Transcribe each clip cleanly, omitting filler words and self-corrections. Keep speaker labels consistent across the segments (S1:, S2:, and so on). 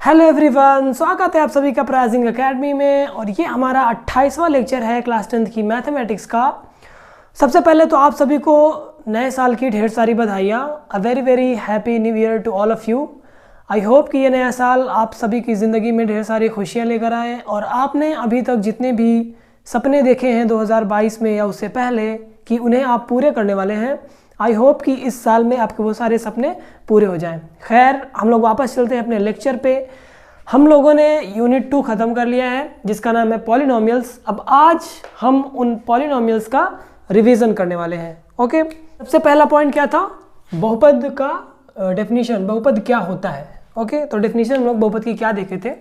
S1: Hello everyone, स्वागत है आप सभी का प्राइजिंग एकेडमी में। और ये हमारा 28वां लेक्चर है क्लास 10th की मैथमेटिक्स का। सबसे पहले तो आप सभी को नए साल की ढेर सारी बधाइयाँ। A very very happy new year to all of you. I hope कि ये नया साल आप सभी की ज़िंदगी में ढेर सारी खुशियाँ लेकर आए और आपने अभी तक जितने भी सपने देखे हैं 2022 में या उससे पहले कि उन्हें आप पूरे करने वाले हैं। आई होप कि इस साल में आपके वो सारे सपने पूरे हो जाएं। खैर, हम लोग वापस चलते हैं अपने लेक्चर पे। हम लोगों ने यूनिट 2 ख़त्म कर लिया है जिसका नाम है पॉलिनोमियल्स। अब आज हम उन पॉलिनोमियल्स का रिवीजन करने वाले हैं। ओके, सबसे पहला पॉइंट क्या था? बहुपद का डेफिनेशन, बहुपद क्या होता है। ओके, तो डेफिनेशन हम लोग बहुपद की क्या देखे थे?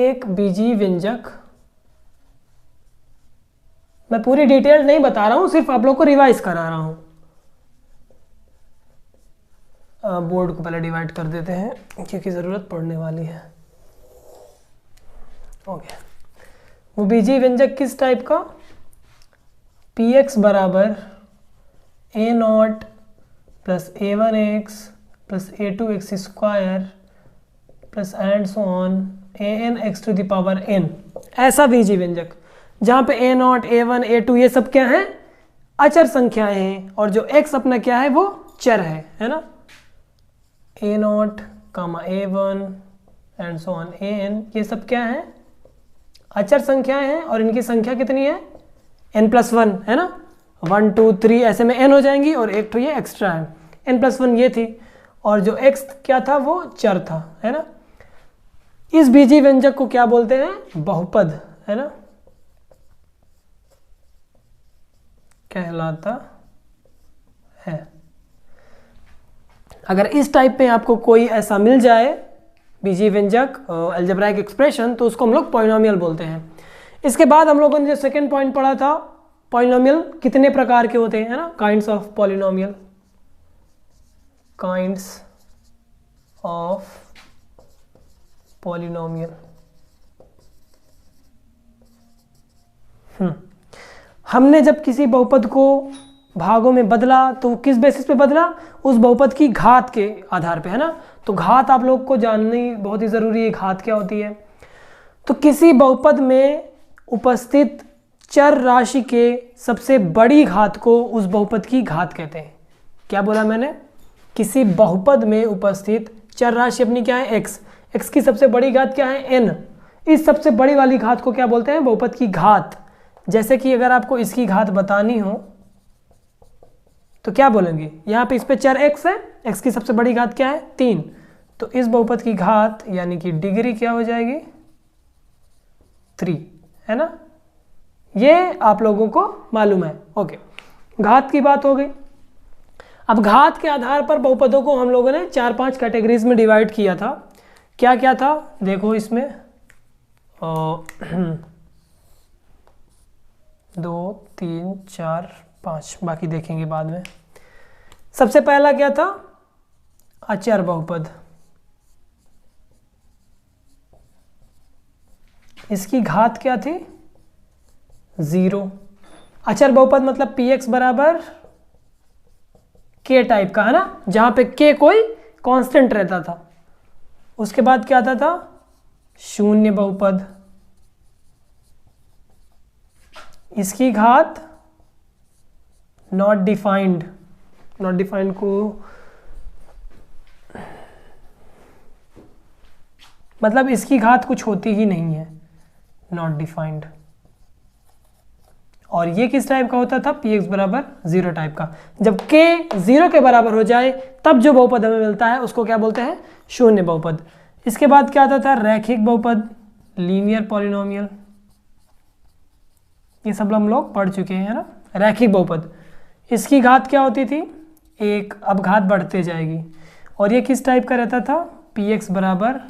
S1: एक बीजीय व्यंजक, मैं पूरी डिटेल नहीं बता रहा हूँ, सिर्फ आप लोग को रिवाइज करा रहा हूँ। बोर्ड को पहले डिवाइड कर देते हैं क्योंकि ज़रूरत पड़ने वाली है। ओके, वो बीजीय व्यंजक किस टाइप का? px बराबर a0 plus a1x plus a2x square plus and so on an x to the power n, ऐसा बीजीय व्यंजक जहाँ पे a0, a1, a2 ये सब क्या है? अचर संख्याएं हैं और जो x अपना क्या है वो चर है ना। a0, a1 and so on an, ये सब क्या है? अचर संख्याएं हैं और इनकी संख्या कितनी है? n+1 है ना। 1 2 3 ऐसे में n हो जाएंगी और एक तो ये एक्स्ट्रा है, n+1 ये थी और जो x क्या था वो चर था, है ना। इस बीजीय व्यंजक को क्या बोलते हैं? बहुपद, है ना, कहलाता है। अगर इस टाइप में आपको कोई ऐसा मिल जाए बीजीय व्यंजक, अलजेब्राइक एक्सप्रेशन, तो उसको हम लोग पॉलिनोमियल बोलते हैं। इसके बाद हम लोगों ने जो सेकंड पॉइंट पढ़ा था, पॉलिनोमियल कितने प्रकार के होते हैं, है ना, kinds of polynomial, kinds of polynomial. हमने जब किसी बहुपद को भागों में बदला तो किस बेसिस पे बदला? उस बहुपद की घात के आधार पे, है ना। तो घात आप लोग को जाननी बहुत ही ज़रूरी है, घात क्या होती है। तो किसी बहुपद में उपस्थित चर राशि के सबसे बड़ी घात को उस बहुपद की घात कहते हैं। क्या बोला मैंने? किसी बहुपद में उपस्थित चर राशि अपनी क्या है? x की सबसे बड़ी घात क्या है? n। इस सबसे बड़ी वाली घात को क्या बोलते हैं? बहुपद की घात। जैसे कि अगर आपको इसकी घात बतानी हो तो क्या बोलेंगे? यहाँ पे इस पे चर x है, x की सबसे बड़ी घात क्या है? 3। तो इस बहुपद की घात यानी कि डिग्री क्या हो जाएगी? 3, है ना। ये आप लोगों को मालूम है। ओके, घात की बात हो गई। अब घात के आधार पर बहुपदों को हम लोगों ने 4-5 कैटेगरीज में डिवाइड किया था। क्या क्या था? देखो इसमें 2 3 4 5, बाकी देखेंगे बाद में। सबसे पहला क्या था? अचर बहुपद। इसकी घात क्या थी? 0। अचर बहुपद मतलब px बराबर k टाइप का, है ना, जहां पे k कोई कांस्टेंट रहता था। उसके बाद क्या आता था? शून्य बहुपद। इसकी घात नॉट डिफाइंड। नॉट डिफाइंड को मतलब इसकी घात कुछ होती ही नहीं है, नॉट डिफाइंड। और ये किस टाइप का होता था? px बराबर 0 टाइप का। जब k 0 के बराबर हो जाए तब जो बहुपद हमें मिलता है उसको क्या बोलते हैं? शून्य बहुपद। इसके बाद क्या आता था? रैखिक बहुपद, लीनियर पॉलिनोमियल। ये सब हम लोग पढ़ चुके हैं, है ना। रैखिक बहुपद, इसकी घात क्या होती थी? 1। अब घात बढ़ते जाएगी और ये किस टाइप का रहता था? px बराबर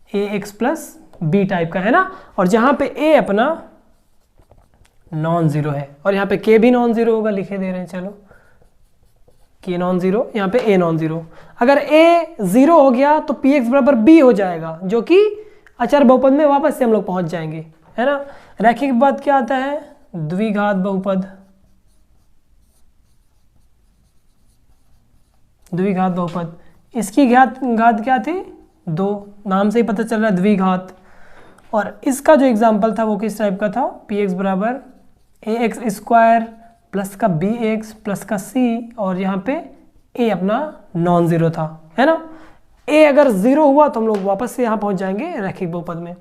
S1: ax प्लस b टाइप का, है ना। और जहाँ पे a अपना नॉन ज़ीरो है और यहाँ पे k भी नॉन ज़ीरो होगा, लिखे दे रहे हैं, चलो k नॉन ज़ीरो, यहाँ पे a नॉन ज़ीरो। अगर a 0 हो गया तो px बराबर b हो जाएगा, जो कि अचर बहुपद में वापस से हम लोग पहुँच जाएंगे, है ना। रैखिक बाद क्या आता है? द्विघात बहुपद। द्विघात बहुपद इसकी घात क्या थी 2, नाम से ही पता चल रहा है द्विघात। और इसका जो एग्जाम्पल था वो किस टाइप का था, पी एक्स बराबर ए एक्स स्क्वायर प्लस का बी एक्स प्लस का सी, और यहाँ पे ए अपना नॉन ज़ीरो था, है ना। ए अगर ज़ीरो हुआ तो हम लोग वापस से यहाँ पहुँच जाएंगे रैखिक बहुपद में।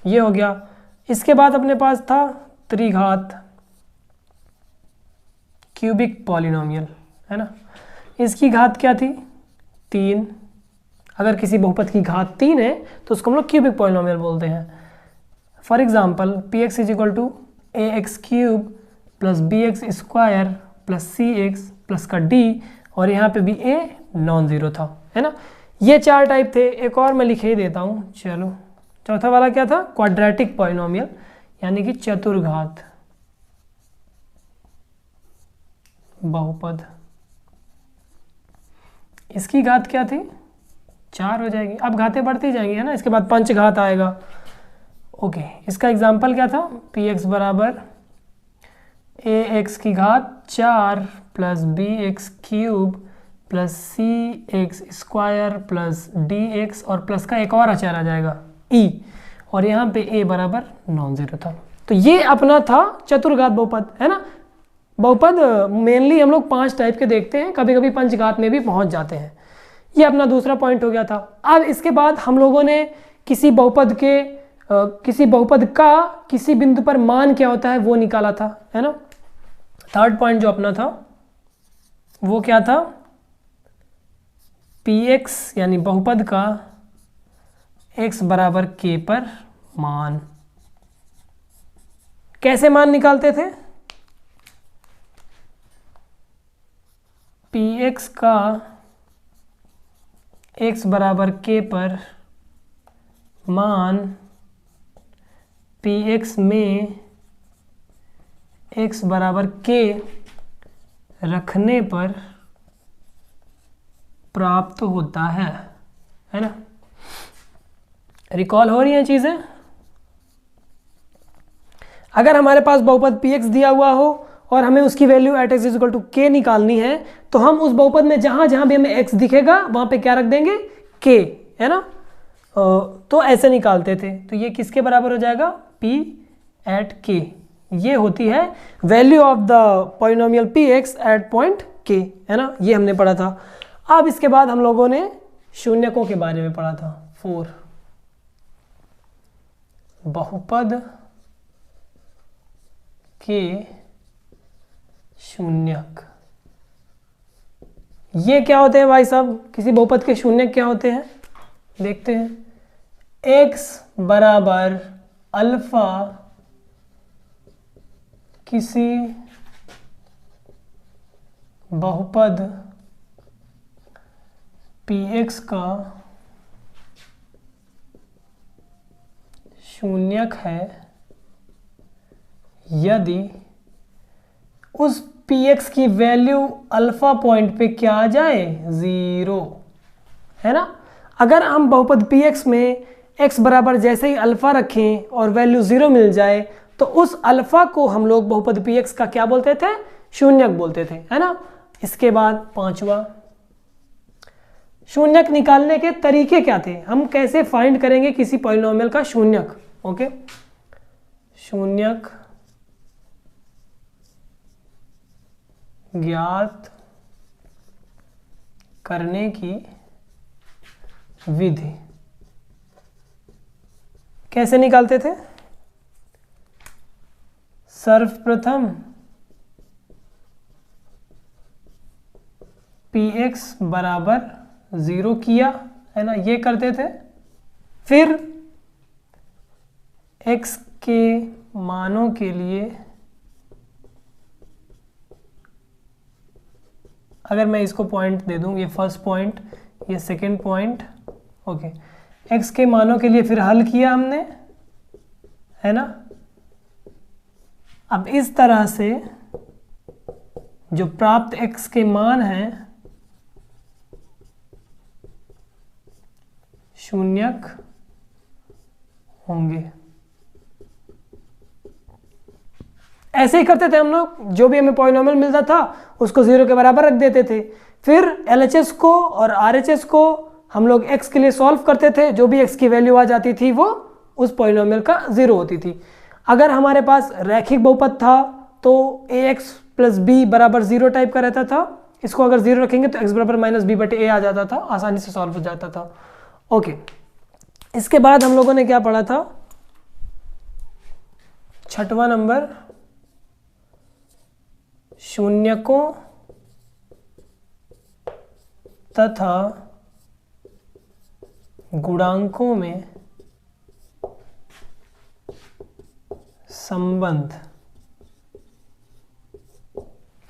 S1: ये हो गया। इसके बाद अपने पास था त्रिघात क्यूबिक पॉलिनोमियल, है ना। इसकी घात क्या थी 3। अगर किसी बहुपद की घात 3 है तो उसको हम लोग क्यूबिक पॉलिनोमियल बोलते हैं। For example P X is equal to A X cube plus B X square plus C X plus का डी, और यहाँ पे भी ए नॉन ज़ीरो था, है ना। ये 4 टाइप थे। एक और मैं लिखे ही देता हूँ, चलो। चौथा वाला क्या था, क्वाड्रेटिक पॉलिनोमियल, यानी कि चतुर्घात बहुपद। इसकी घात क्या थी 4 हो जाएगी। अब घातें बढ़ती जाएंगी, है ना। इसके बाद पंचघात आएगा। ओके, इसका एग्जाम्पल क्या था, पी एक्स बराबर ए एक्स की घात 4 plus B X cube plus C X square plus D X, और प्लस का एक और अचर आ जाएगा ई, और यहाँ पे ए बराबर नॉन ज़ीरो था। तो ये अपना था चतुर्घात बहुपद, है ना। बहुपद मेनली हम लोग 5 टाइप के देखते हैं, कभी कभी पंचघात में भी पहुँच जाते हैं। ये अपना दूसरा पॉइंट हो गया था। अब इसके बाद हम लोगों ने किसी बहुपद का किसी बिंदु पर मान क्या होता है वो निकाला था, है ना। थर्ड पॉइंट जो अपना था वो क्या था, पी एक्स यानी बहुपद का x बराबर k पर मान। कैसे मान निकालते थे, पी एक्स का x बराबर k पर मान पी एक्स में x बराबर k रखने पर प्राप्त होता है ना। रिकॉल हो रही हैं चीज़ें। अगर हमारे पास बहुपद px दिया हुआ हो और हमें उसकी value at X equal to k निकालनी है, तो हम उस बहुपद में जहाँ जहाँ भी हमें x दिखेगा वहाँ पे क्या रख देंगे, k, है ना। तो ऐसे निकालते थे। तो ये किसके बराबर हो जाएगा, p एट k। ये होती है value of the polynomial px at point k, है ना। ये हमने पढ़ा था। अब इसके बाद हम लोगों ने शून्यकों के बारे में पढ़ा था। 4 बहुपद के शून्यक। ये क्या होते हैं भाई साहब, किसी बहुपद के शून्यक क्या होते हैं देखते हैं। x बराबर अल्फा किसी बहुपद px का शून्यक है यदि उस px की वैल्यू अल्फा पॉइंट पे क्या आ जाए, 0, है ना। अगर हम बहुपद px में x बराबर जैसे ही अल्फा रखें और वैल्यू 0 मिल जाए तो उस अल्फा को हम लोग बहुपद px का क्या बोलते थे, शून्यक बोलते थे, है ना। इसके बाद 5वां, शून्यक निकालने के तरीके क्या थे, हम कैसे फाइंड करेंगे किसी पॉलिनोमियल का शून्यक। ओके, शून्यक ज्ञात करने की विधि कैसे निकालते थे। सर्वप्रथम px बराबर 0 किया, है ना, ये करते थे। फिर x के मानों के लिए, अगर मैं इसको पॉइंट दे दूं, ये फर्स्ट पॉइंट, ये सेकंड पॉइंट, ओके, x के मानों के लिए फिर हल किया हमने, है ना। अब इस तरह से जो प्राप्त x के मान हैं शून्यक होंगे। ऐसे ही करते थे हम लोग, जो भी हमें पॉलिनोमियल मिलता था उसको 0 के बराबर रख देते थे। फिर LHS को और RHS को हम लोग x के लिए सॉल्व करते थे, जो भी x की वैल्यू आ जाती थी वो उस पॉलिनोमियल का 0 होती थी। अगर हमारे पास रैखिक बहुपद था तो ax प्लस b बराबर 0 टाइप का रहता था। इसको अगर 0 रखेंगे तो x बराबर माइनस b बटे a आ जाता था, आसानी से सॉल्व हो जाता था। ओके, इसके बाद हम लोगों ने क्या पढ़ा था, 6वां नंबर, शून्यकों तथा गुणांकों में संबंध।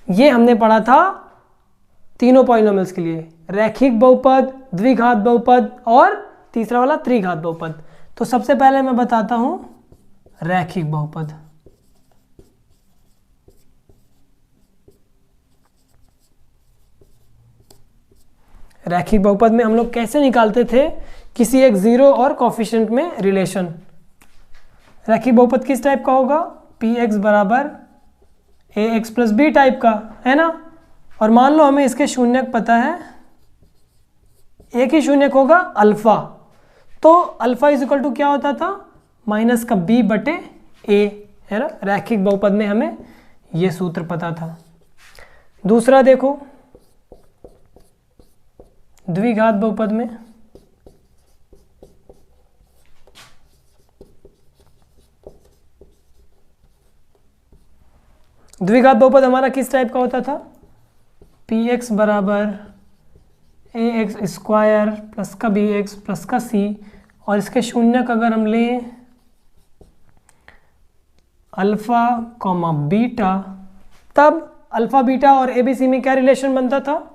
S1: ये हमने पढ़ा था तीनों पॉलिनोमियल्स के लिए, रैखिक बहुपद, द्विघात बहुपद और तीसरा वाला त्रिघात बहुपद। तो सबसे पहले मैं बताता हूं रैखिक बहुपद। रैखिक बहुपद में हम लोग कैसे निकालते थे किसी एक जीरो और कोफिशिएंट में रिलेशन। रैखिक बहुपद किस टाइप का होगा, px बराबर ax प्लस b टाइप का, है ना। और मान लो हमें इसके शून्यक पता है, एक ही शून्यक होगा अल्फा, तो अल्फा इज इक्वल टू क्या होता था, माइनस का b बटे a, है ना। रैखिक बहुपद में हमें ये सूत्र पता था। दूसरा देखो, द्विघात बहुपद में द्विघात बहुपद हमारा किस टाइप का होता था, px बराबर ax स्क्वायर प्लस का bx प्लस का c, और इसके शून्यक अगर हम लें अल्फा कॉमा बीटा, तब अल्फा बीटा और abc में क्या रिलेशन बनता था,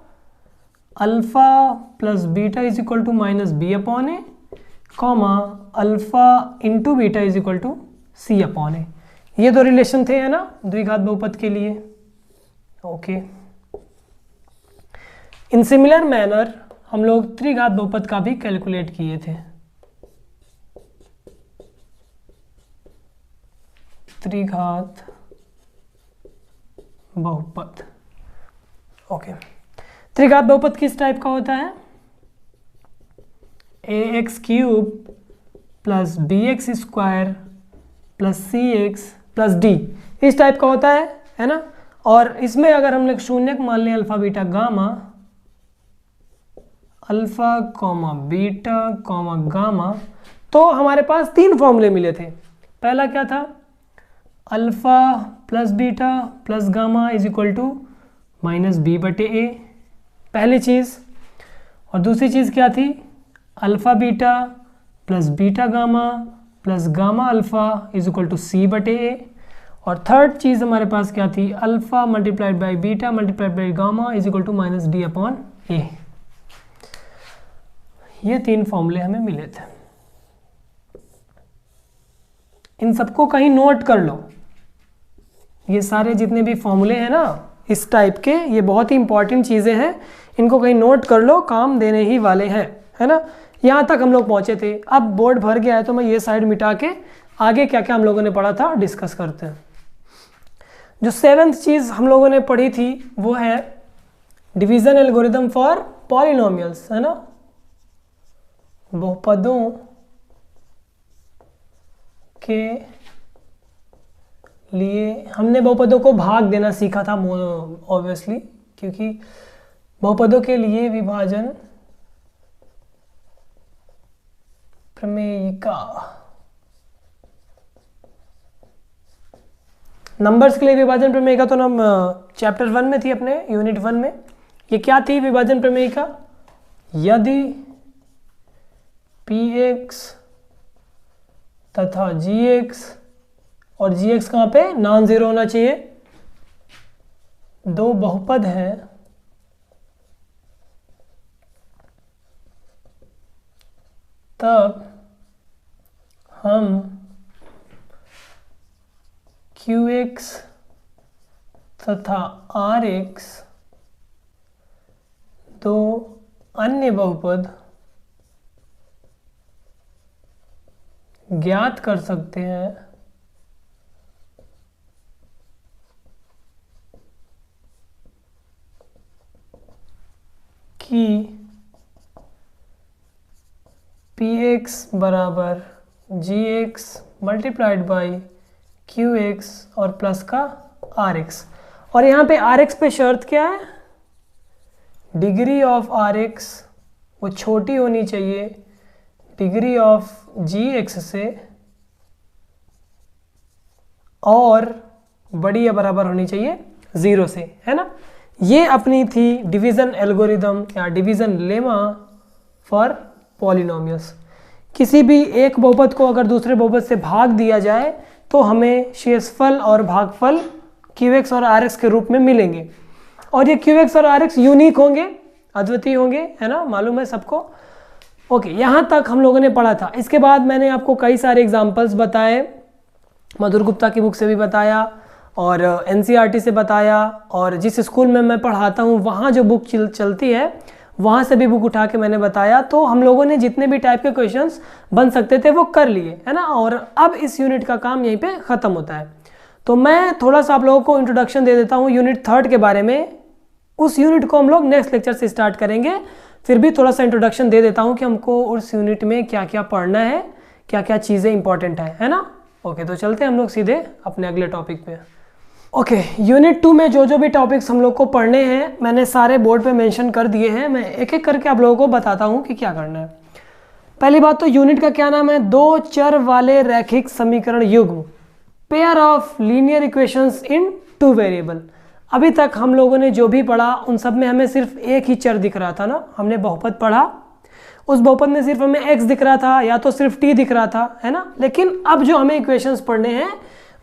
S1: alpha plus beta is equal to minus B upon A, comma alpha into beta is equal to C upon A. ये दो रिलेशन थे, है ना, द्विघात बहुपद के लिए। ओके, इन सिमिलर मैनर हम लोग त्रिघात बहुपद का भी कैलकुलेट किए थे। त्रिघात बहुपद, ओके। त्रिघात बहुपद किस टाइप का होता है, ax cube plus bx square plus cx plus d, इस टाइप का होता है ना। और इसमें अगर हम लोग शून्यक मान लें alpha beta gamma, alpha comma beta comma gamma, तो हमारे पास तीन फॉर्मूले मिले थे। पहला क्या था, alpha plus beta plus gamma is equal to minus B बटे ए, पहली चीज़। और दूसरी चीज़ क्या थी, alpha beta plus beta gamma plus gamma alpha is equal to C बटे ए। और थर्ड चीज़ हमारे पास क्या थी, alpha multiplied by beta multiplied by gamma is equal to minus D upon A. ये तीन फॉर्मूले हमें मिले थे। इन सबको कहीं नोट कर लो, ये सारे जितने भी फॉर्मूले हैं ना इस टाइप के, ये बहुत ही इंपॉर्टेंट चीज़ें हैं, इनको कहीं नोट कर लो, काम देने ही वाले हैं, है ना। यहाँ तक हम लोग पहुँचे थे। अब बोर्ड भर गया है तो मैं ये साइड मिटा के आगे क्या क्या हम लोगों ने पढ़ा था डिस्कस करते हैं। जो 7th चीज़ हम लोगों ने पढ़ी थी वो है डिवीज़न एल्गोरिदम फॉर पॉलिनोमियल्स, है ना। बहुपदों के लिए हमने बहुपदों को भाग देना सीखा था ऑब्वियसली, क्योंकि बहुपदों के लिए विभाजन प्रमेयिका, नंबर्स के लिए विभाजन प्रमेयिका तो हम चैप्टर 1 में थी, अपने यूनिट 1 में। ये क्या थी विभाजन प्रमेयिका, यदि px तथा gx, और gx कहाँ पे नॉन जीरो होना चाहिए, दो बहुपद हैं तब हम qx तथा rx दो अन्य बहुपद ज्ञात कर सकते हैं कि px बराबर gx मल्टीप्लाइड बाई qx और प्लस का rx। और यहाँ पे rx पे शर्त क्या है, डिग्री ऑफ rx वो छोटी होनी चाहिए डिग्री ऑफ gx से और बड़ी या बराबर होनी चाहिए 0 से, है ना। ये अपनी थी डिवीज़न एल्गोरिदम या डिवीज़न लेमा फॉर पॉलिनोमियल्स। किसी भी एक बहुपद को अगर दूसरे बहुपद से भाग दिया जाए तो हमें शेषफल और भागफल qx और rx के रूप में मिलेंगे, और ये qx और rx यूनिक होंगे, अद्वितीय होंगे, है ना, मालूम है सबको। ओके, यहाँ तक हम लोगों ने पढ़ा था। इसके बाद मैंने आपको कई सारे एग्जाम्पल्स बताए, मधुर गुप्ता की बुक से भी बताया और NCERT से बताया, और जिस स्कूल में मैं पढ़ाता हूँ वहाँ जो बुक चलती है वहाँ से भी बुक उठा के मैंने बताया। तो हम लोगों ने जितने भी टाइप के क्वेश्चंस बन सकते थे वो कर लिए, है ना। और अब इस यूनिट का काम यहीं पे ख़त्म होता है। तो मैं थोड़ा सा आप लोगों को इंट्रोडक्शन दे देता हूँ यूनिट 3 के बारे में। उस यूनिट को हम लोग नेक्स्ट लेक्चर से स्टार्ट करेंगे। फिर भी थोड़ा सा इंट्रोडक्शन दे देता हूँ कि हमको उस यूनिट में क्या क्या पढ़ना है, क्या क्या चीज़ें इंपॉर्टेंट है ना। ओके, तो चलते हैं हम लोग सीधे अपने अगले टॉपिक पे। ओके, यूनिट 2 में जो जो भी टॉपिक्स हम लोग को पढ़ने हैं मैंने सारे बोर्ड पे मेंशन कर दिए हैं। मैं एक एक करके आप लोगों को बताता हूँ कि क्या करना है। पहली बात तो यूनिट का क्या नाम है, दो चर वाले रैखिक समीकरण युग्म, pair of linear equations in 2 variable. अभी तक हम लोगों ने जो भी पढ़ा उन सब में हमें सिर्फ एक ही चर दिख रहा था ना। हमने बहुपद पढ़ा, उस बहुपद में सिर्फ हमें x दिख रहा था या तो सिर्फ t दिख रहा था, है ना। लेकिन अब जो हमें इक्वेशंस पढ़ने हैं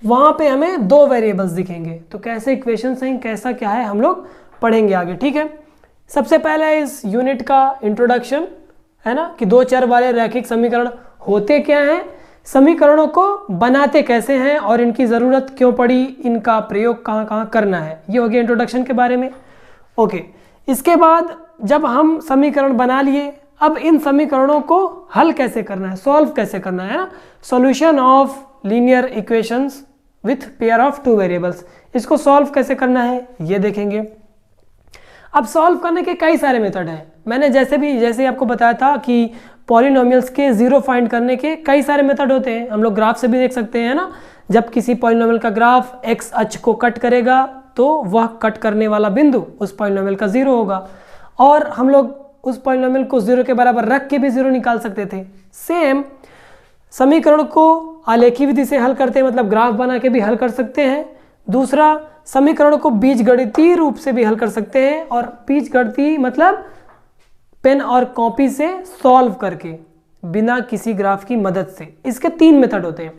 S1: वहाँ पे हमें 2 वेरिएबल्स दिखेंगे। तो कैसे इक्वेशंस हैं, कैसा क्या है, हम लोग पढ़ेंगे आगे, ठीक है। सबसे पहले इस यूनिट का इंट्रोडक्शन, है ना, कि 2 चर वाले रैखिक समीकरण होते क्या हैं, समीकरणों को बनाते कैसे हैं और इनकी ज़रूरत क्यों पड़ी, इनका प्रयोग कहाँ कहाँ करना है, ये हो गया इंट्रोडक्शन के बारे में। ओके, इसके बाद जब हम समीकरण बना लिए, अब इन समीकरणों को हल कैसे करना है, सॉल्व कैसे करना है ना, solution of linear equations with pair of 2 variables, इसको सॉल्व कैसे करना है ये देखेंगे। अब सॉल्व करने के कई सारे मेथड हैं। मैंने जैसे आपको बताया था कि पॉलिनोमियल्स के जीरो फाइंड करने के कई सारे मेथड होते हैं। हम लोग ग्राफ से भी देख सकते हैं ना, जब किसी पॉलिनोमियल का ग्राफ x अक्ष को कट करेगा तो वह कट करने वाला बिंदु उस पॉलिनोमियल का 0 होगा, और हम लोग उस पॉलिनोमियल को 0 के बराबर रख के भी 0 निकाल सकते थे। सेम समीकरण को आलेखी विधि से हल करते हैं, मतलब ग्राफ बना के भी हल कर सकते हैं। दूसरा, समीकरण को बीजगणितीय रूप से भी हल कर सकते हैं, और बीजगणितीय मतलब पेन और कॉपी से सॉल्व करके बिना किसी ग्राफ की मदद से। इसके 3 मेथड होते हैं।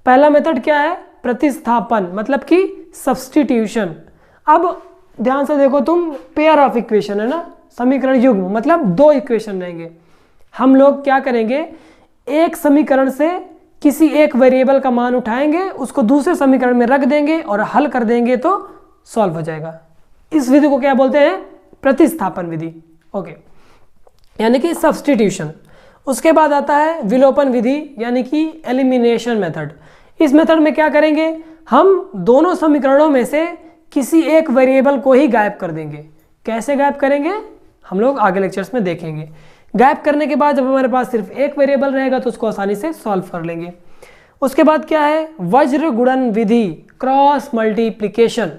S1: पहला मेथड क्या है, प्रतिस्थापन, मतलब कि सब्स्टिट्यूशन। अब ध्यान से देखो तुम, पेयर ऑफ इक्वेशन है ना, समीकरण युग्म मतलब 2 इक्वेशन रहेंगे। हम लोग क्या करेंगे, एक समीकरण से किसी एक वेरिएबल का मान उठाएंगे, उसको दूसरे समीकरण में रख देंगे और हल कर देंगे तो सॉल्व हो जाएगा। इस विधि को क्या बोलते हैं, प्रतिस्थापन विधि। ओके, यानी कि सब्स्टिट्यूशन। उसके बाद आता है विलोपन विधि, यानी कि एलिमिनेशन मेथड। इस मेथड में क्या करेंगे, हम दोनों समीकरणों में से किसी एक वेरिएबल को ही गायब कर देंगे। कैसे गायब करेंगे हम लोग आगे लेक्चर्स में देखेंगे। गायब करने के बाद जब हमारे पास सिर्फ एक वेरिएबल रहेगा तो उसको आसानी से सॉल्व कर लेंगे। उसके बाद क्या है, वज्र गुणन विधि, क्रॉस मल्टीप्लिकेशन।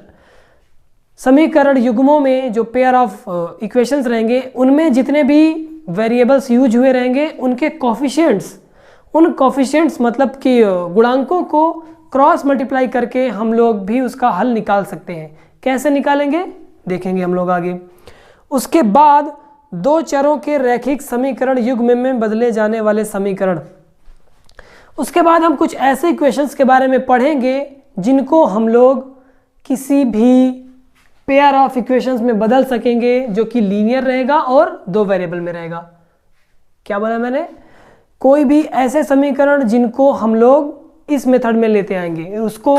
S1: समीकरण युग्मों में जो पेयर ऑफ इक्वेशंस रहेंगे उनमें जितने भी वेरिएबल्स यूज हुए रहेंगे उनके कोफिशिएंट्स, उन कोफिशिएंट्स मतलब कि गुणांकों को क्रॉस मल्टीप्लाई करके हम लोग भी उसका हल निकाल सकते हैं। कैसे निकालेंगे देखेंगे हम लोग आगे। उसके बाद 2 चरों के रैखिक समीकरण युग्म में बदले जाने वाले समीकरण। उसके बाद हम कुछ ऐसे इक्वेशंस के बारे में पढ़ेंगे जिनको हम लोग किसी भी पेयर ऑफ इक्वेशंस में बदल सकेंगे, जो कि लीनियर रहेगा और 2 वेरिएबल में रहेगा। क्या बोला मैंने, कोई भी ऐसे समीकरण जिनको हम लोग इस मेथड में लेते आएंगे, उसको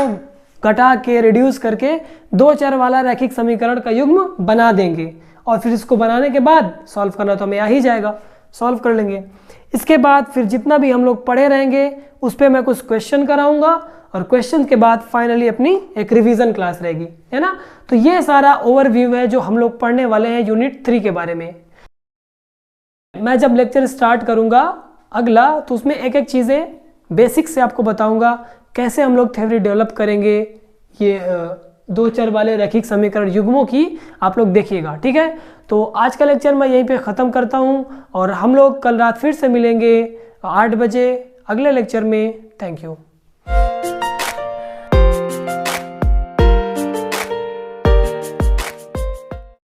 S1: घटा के रिड्यूस करके 2 चर वाला रैखिक समीकरण का युग्म बना देंगे, और फिर इसको बनाने के बाद सॉल्व करना तो हमें आ ही जाएगा, सॉल्व कर लेंगे। इसके बाद फिर जितना भी हम लोग पढ़े रहेंगे उस पर मैं कुछ क्वेश्चन कराऊंगा, और क्वेश्चन के बाद फाइनली अपनी एक रिवीजन क्लास रहेगी, है ना। तो ये सारा ओवरव्यू है जो हम लोग पढ़ने वाले हैं यूनिट 3 के बारे में। मैं जब लेक्चर स्टार्ट करूँगा अगला, तो उसमें एक एक चीज़ें बेसिक से आपको बताऊँगा, कैसे हम लोग थ्योरी डेवलप करेंगे ये दो चर वाले रैखिक समीकरण युग्मों की, आप लोग देखिएगा। ठीक है, तो आज का लेक्चर मैं यहीं पे ख़त्म करता हूँ और हम लोग कल रात फिर से मिलेंगे 8 बजे अगले लेक्चर में। Thank you.